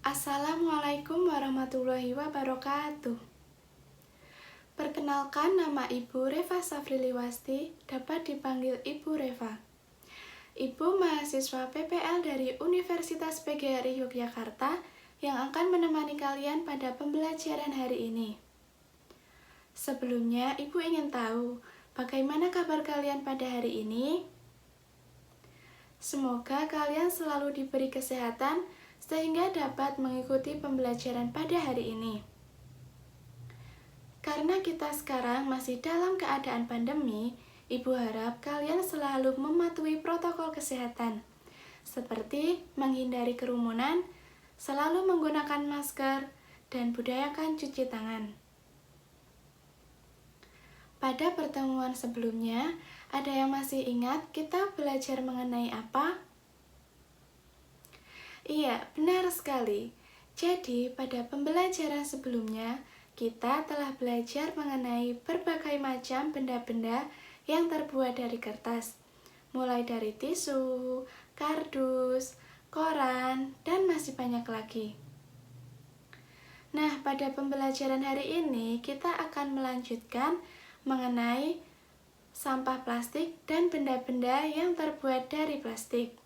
Assalamualaikum warahmatullahi wabarakatuh. Perkenalkan, nama Ibu Reva Safriliwasti, dapat dipanggil Ibu Reva. Ibu mahasiswa PPL dari Universitas PGRI Yogyakarta yang akan menemani kalian pada pembelajaran hari ini. Sebelumnya, Ibu ingin tahu bagaimana kabar kalian pada hari ini? Semoga kalian selalu diberi kesehatan sehingga dapat mengikuti pembelajaran pada hari ini. Karena kita sekarang masih dalam keadaan pandemi, Ibu harap kalian selalu mematuhi protokol kesehatan, seperti menghindari kerumunan, selalu menggunakan masker, dan budayakan cuci tangan. Pada pertemuan sebelumnya, ada yang masih ingat kita belajar mengenai apa? Iya, benar sekali. Jadi, pada pembelajaran sebelumnya, kita telah belajar mengenai berbagai macam benda-benda yang terbuat dari kertas, mulai dari tisu, kardus, koran, dan masih banyak lagi. Nah, pada pembelajaran hari ini, kita akan melanjutkan mengenai sampah plastik dan benda-benda yang terbuat dari plastik.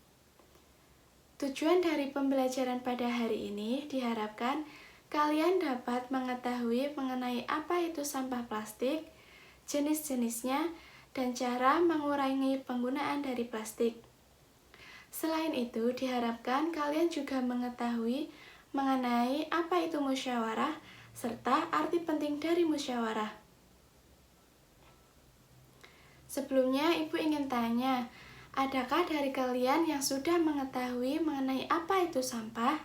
Tujuan dari pembelajaran pada hari ini diharapkan kalian dapat mengetahui mengenai apa itu sampah plastik, jenis-jenisnya, dan cara mengurangi penggunaan dari plastik. Selain itu, diharapkan kalian juga mengetahui mengenai apa itu musyawarah, serta arti penting dari musyawarah. Sebelumnya, Ibu ingin tanya, adakah dari kalian yang sudah mengetahui mengenai apa itu sampah?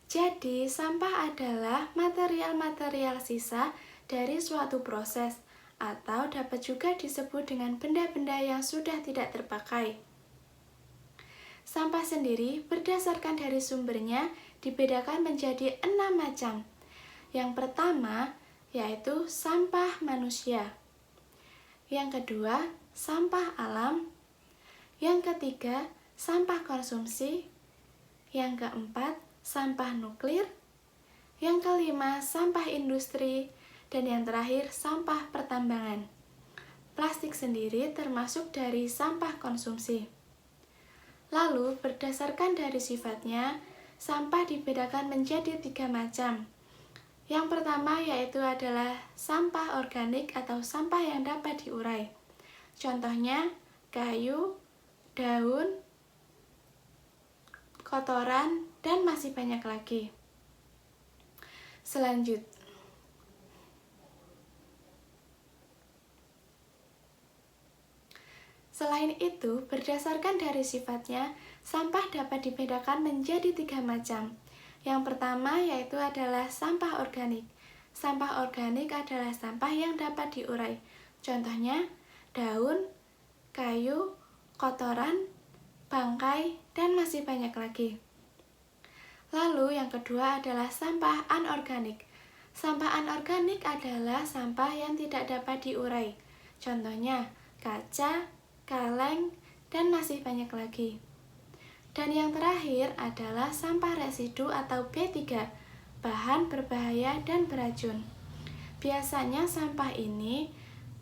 Jadi, sampah adalah material-material sisa dari suatu proses, atau dapat juga disebut dengan benda-benda yang sudah tidak terpakai. Sampah sendiri berdasarkan dari sumbernya dibedakan menjadi 6 macam. Yang pertama, yaitu sampah manusia. Yang kedua, sampah alam. Yang ketiga, sampah konsumsi. Yang keempat, sampah nuklir. Yang kelima, sampah industri. Dan yang terakhir, sampah pertambangan. Plastik sendiri termasuk dari sampah konsumsi. Lalu, berdasarkan dari sifatnya, sampah dibedakan menjadi 3 macam. Yang pertama yaitu adalah sampah organik atau sampah yang dapat diurai. Contohnya kayu, daun, kotoran, dan masih banyak lagi. Selain itu, berdasarkan dari sifatnya, sampah dapat dibedakan menjadi 3 macam. Yang pertama yaitu adalah sampah organik. Sampah organik adalah sampah yang dapat diurai. Contohnya, daun, kayu, kotoran, bangkai, dan masih banyak lagi. Lalu yang kedua adalah sampah anorganik. Sampah anorganik adalah sampah yang tidak dapat diurai. Contohnya, kaca, kaleng, dan masih banyak lagi. Dan yang terakhir adalah sampah residu atau B3, bahan berbahaya dan beracun. Biasanya sampah ini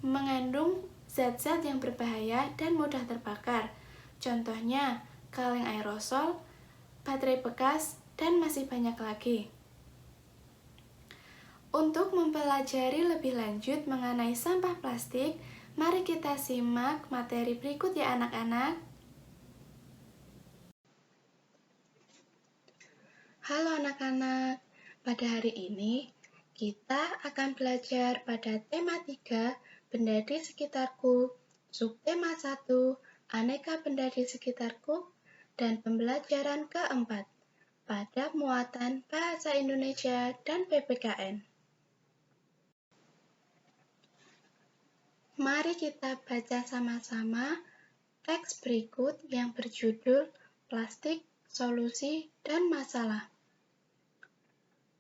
mengandung zat-zat yang berbahaya dan mudah terbakar. Contohnya, kaleng aerosol, baterai bekas, dan masih banyak lagi. Untuk mempelajari lebih lanjut mengenai sampah plastik, mari kita simak materi berikut ya anak-anak. Halo anak-anak, pada hari ini kita akan belajar pada tema 3, benda di sekitarku, subtema 1, aneka benda di sekitarku, dan pembelajaran keempat, pada muatan bahasa Indonesia dan PPKN. Mari kita baca sama-sama teks berikut yang berjudul Plastik, Solusi, dan Masalah.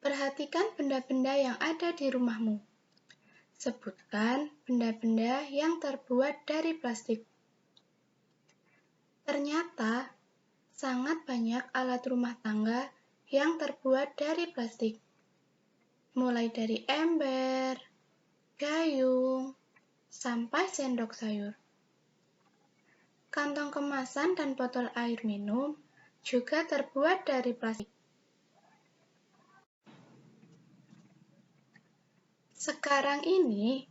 Perhatikan benda-benda yang ada di rumahmu. Sebutkan benda-benda yang terbuat dari plastik. Ternyata, sangat banyak alat rumah tangga yang terbuat dari plastik. Mulai dari ember, gayung, sampai sendok sayur. Kantong kemasan dan botol air minum juga terbuat dari plastik. Sekarang ini,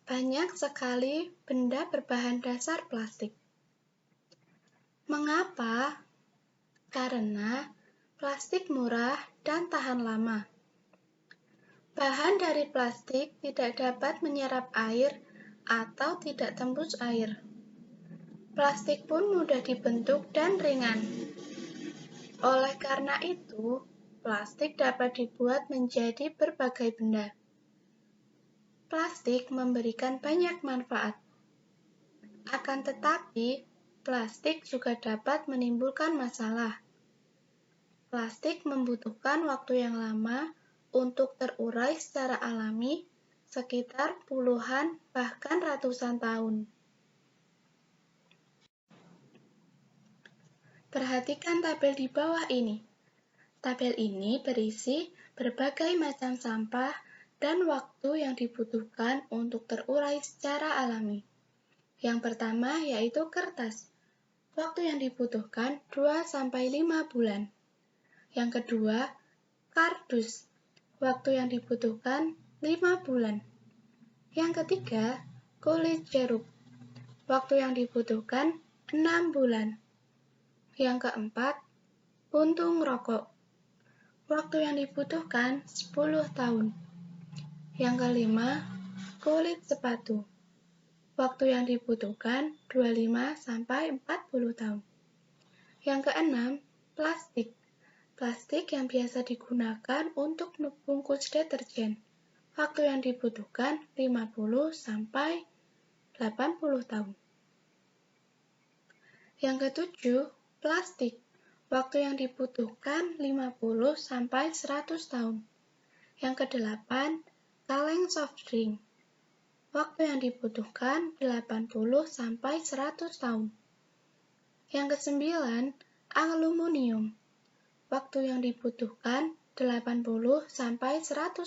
banyak sekali benda berbahan dasar plastik. Mengapa? Karena plastik murah dan tahan lama. Bahan dari plastik tidak dapat menyerap air atau tidak tembus air. Plastik pun mudah dibentuk dan ringan. Oleh karena itu, plastik dapat dibuat menjadi berbagai benda. Plastik memberikan banyak manfaat. Akan tetapi, plastik juga dapat menimbulkan masalah. Plastik membutuhkan waktu yang lama untuk terurai secara alami, sekitar puluhan bahkan ratusan tahun. Perhatikan tabel di bawah ini. Tabel ini berisi berbagai macam sampah dan waktu yang dibutuhkan untuk terurai secara alami. Yang pertama yaitu kertas. Waktu yang dibutuhkan 2-5 bulan. Yang kedua, kardus. Waktu yang dibutuhkan 5 bulan. Yang ketiga, kulit jeruk. Waktu yang dibutuhkan 6 bulan. Yang keempat, puntung rokok. Waktu yang dibutuhkan 10 tahun. Yang kelima, kulit sepatu. Waktu yang dibutuhkan 25-40 tahun. Yang keenam, plastik. Plastik yang biasa digunakan untuk membungkus deterjen. Waktu yang dibutuhkan 50-80 tahun. Yang ketujuh, plastik. Waktu yang dibutuhkan 50-100 tahun. Yang kedelapan, kaleng soft drink. Waktu yang dibutuhkan 80-100 tahun. Yang kesembilan, aluminium. Waktu yang dibutuhkan 80-100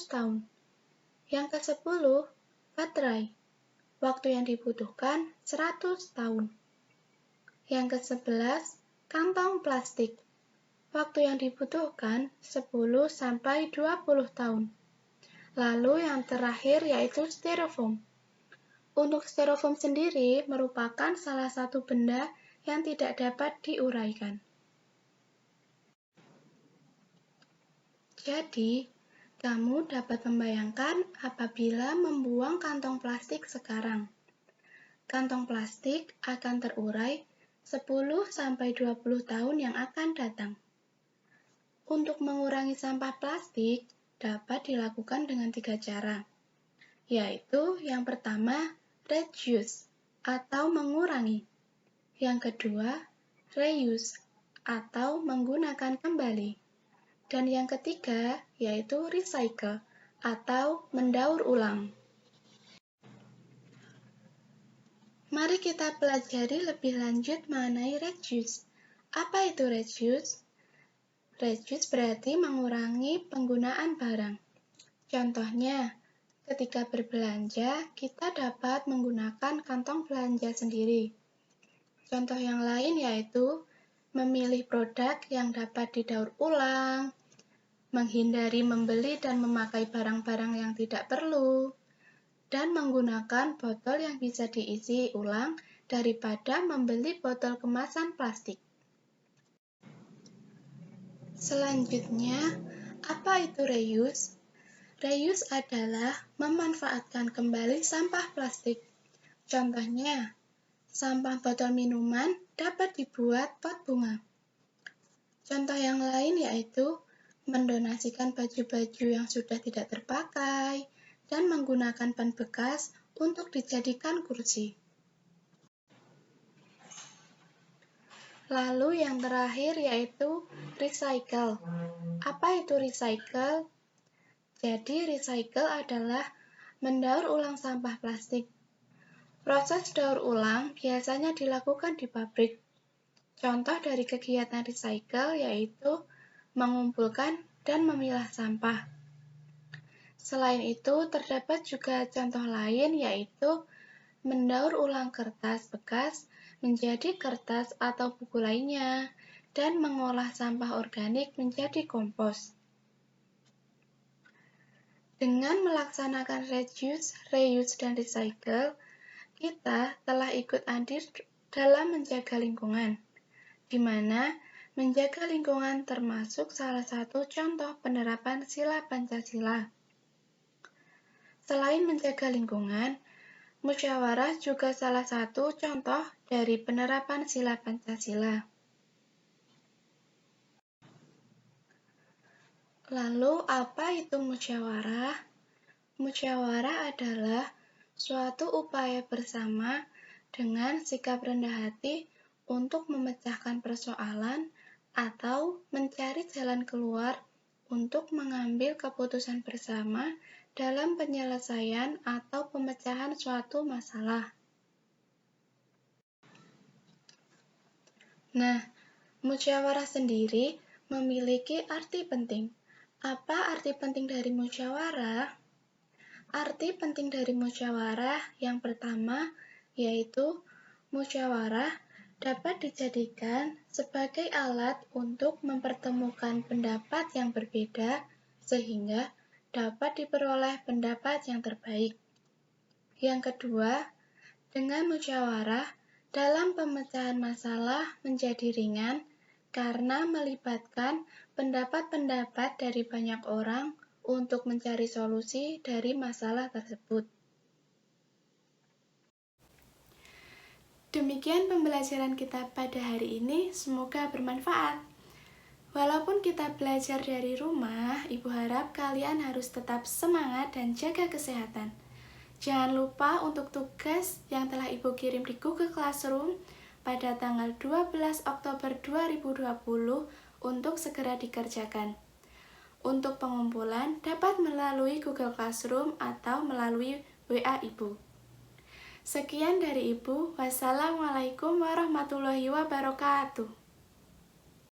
tahun. Yang kesepuluh, baterai. Waktu yang dibutuhkan 100 tahun. Yang ke-11, kantong plastik. Waktu yang dibutuhkan 10-20 tahun. Lalu yang terakhir yaitu styrofoam. Untuk styrofoam sendiri merupakan salah satu benda yang tidak dapat diuraikan. Jadi, kamu dapat membayangkan apabila membuang kantong plastik sekarang. Kantong plastik akan terurai 10-20 tahun yang akan datang. Untuk mengurangi sampah plastik dapat dilakukan dengan 3 cara, yaitu yang pertama, reduce atau mengurangi. Yang kedua, reuse atau menggunakan kembali. Dan yang ketiga, yaitu recycle atau mendaur ulang. Mari kita pelajari lebih lanjut mengenai reduce. Apa itu reduce? Reduce berarti mengurangi penggunaan barang. Contohnya, ketika berbelanja, kita dapat menggunakan kantong belanja sendiri. Contoh yang lain yaitu memilih produk yang dapat didaur ulang, menghindari membeli dan memakai barang-barang yang tidak perlu, dan menggunakan botol yang bisa diisi ulang daripada membeli botol kemasan plastik. Selanjutnya, apa itu reuse? Reuse adalah memanfaatkan kembali sampah plastik. Contohnya, sampah botol minuman dapat dibuat pot bunga. Contoh yang lain yaitu mendonasikan baju-baju yang sudah tidak terpakai, dan menggunakan ban bekas untuk dijadikan kursi. Lalu yang terakhir yaitu recycle. Apa itu recycle? Jadi recycle adalah mendaur ulang sampah plastik. Proses daur ulang biasanya dilakukan di pabrik. Contoh dari kegiatan recycle yaitu mengumpulkan dan memilah sampah. Selain itu, terdapat juga contoh lain yaitu mendaur ulang kertas bekas menjadi kertas atau buku lainnya, dan mengolah sampah organik menjadi kompos. Dengan melaksanakan reduce, reuse, dan recycle, kita telah ikut andil dalam menjaga lingkungan, di mana menjaga lingkungan termasuk salah satu contoh penerapan sila Pancasila. Selain menjaga lingkungan, musyawarah juga salah satu contoh dari penerapan sila Pancasila. Lalu, apa itu musyawarah? Musyawarah adalah suatu upaya bersama dengan sikap rendah hati untuk memecahkan persoalan atau mencari jalan keluar untuk mengambil keputusan bersama dalam penyelesaian atau pemecahan suatu masalah. Nah, musyawarah sendiri memiliki arti penting. Apa arti penting dari musyawarah? Arti penting dari musyawarah yang pertama yaitu musyawarah dapat dijadikan sebagai alat untuk mempertemukan pendapat yang berbeda sehingga dapat diperoleh pendapat yang terbaik. Yang kedua, dengan musyawarah dalam pemecahan masalah menjadi ringan karena melibatkan pendapat-pendapat dari banyak orang untuk mencari solusi dari masalah tersebut. Demikian pembelajaran kita pada hari ini, semoga bermanfaat. Walaupun kita belajar dari rumah, Ibu harap kalian harus tetap semangat dan jaga kesehatan. Jangan lupa untuk tugas yang telah Ibu kirim di Google Classroom pada tanggal 12 Oktober 2020 untuk segera dikerjakan. Untuk pengumpulan dapat melalui Google Classroom atau melalui WA Ibu. Sekian dari Ibu. Wassalamualaikum warahmatullahi wabarakatuh.